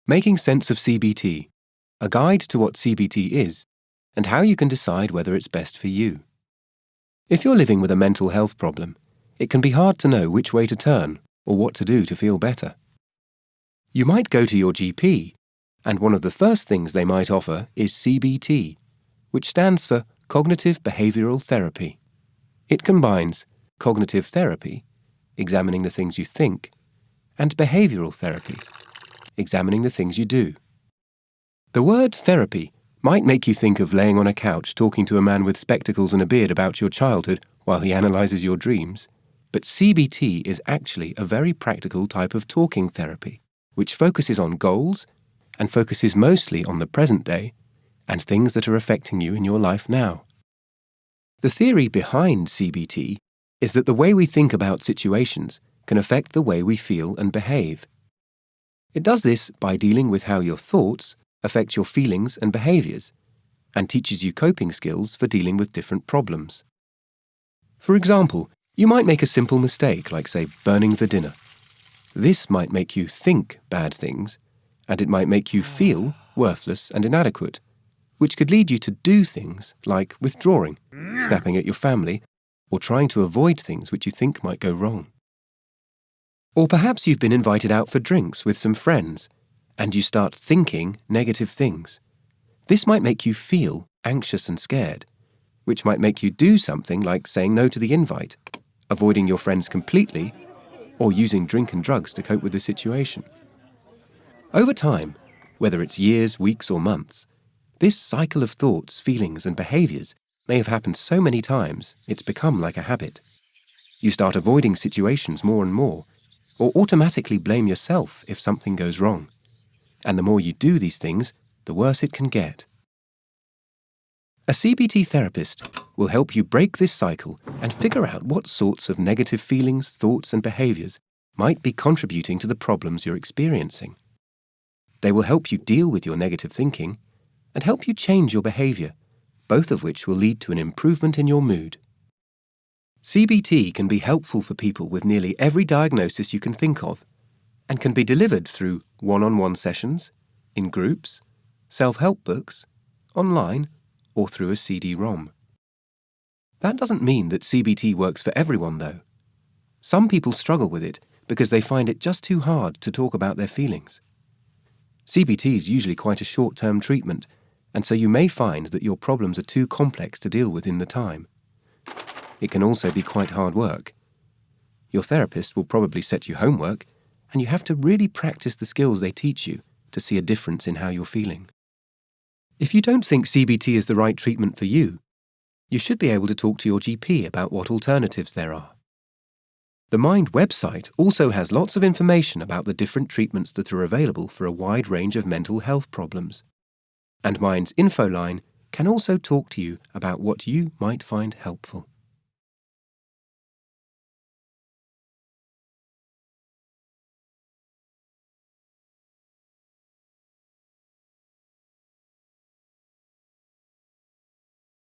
Making Sense of CBT, a guide to what CBT is and how you can decide whether it's best for you. If you're living with a mental health problem, it can be hard to know which way to turn or what to do to feel better. You might go to your GP, and one of the first things they might offer is CBT, which stands for Cognitive Behavioral Therapy. It combines cognitive therapy, examining the things you think, and behavioral therapy, examining the things you do. The word therapy might make you think of laying on a couch talking to a man with spectacles and a beard about your childhood while he analyzes your dreams, but CBT is actually a very practical type of talking therapy, which focuses on goals and focuses mostly on the present day and things that are affecting you in your life now. The theory behind CBT is that the way we think about situations can affect the way we feel and behave. It does this by dealing with how your thoughts affect your feelings and behaviors, and teaches you coping skills for dealing with different problems. For example, you might make a simple mistake like, say, burning the dinner. This might make you think bad things, and it might make you feel worthless and inadequate, which could lead you to do things like withdrawing, snapping at your family, or trying to avoid things which you think might go wrong. Or perhaps you've been invited out for drinks with some friends, and you start thinking negative things. This might make you feel anxious and scared, which might make you do something like saying no to the invite, avoiding your friends completely, or using drink and drugs to cope with the situation. Over time, whether it's years, weeks, or months, this cycle of thoughts, feelings, and behaviors may have happened so many times it's become like a habit. You start avoiding situations more and more, or automatically blame yourself if something goes wrong. And the more you do these things, the worse it can get. A CBT therapist will help you break this cycle and figure out what sorts of negative feelings, thoughts, and behaviors might be contributing to the problems you're experiencing. They will help you deal with your negative thinking and help you change your behavior, both of which will lead to an improvement in your mood. CBT can be helpful for people with nearly every diagnosis you can think of, and can be delivered through one-on-one sessions, in groups, self-help books, online, or through a CD-ROM. That doesn't mean that CBT works for everyone, though. Some people struggle with it because they find it just too hard to talk about their feelings. CBT is usually quite a short-term treatment, and so you may find that your problems are too complex to deal with in the time. It can also be quite hard work. Your therapist will probably set you homework, and you have to really practice the skills they teach you to see a difference in how you're feeling. If you don't think CBT is the right treatment for you, you should be able to talk to your GP about what alternatives there are. The Mind website also has lots of information about the different treatments that are available for a wide range of mental health problems. And Mind's info line can also talk to you about what you might find helpful.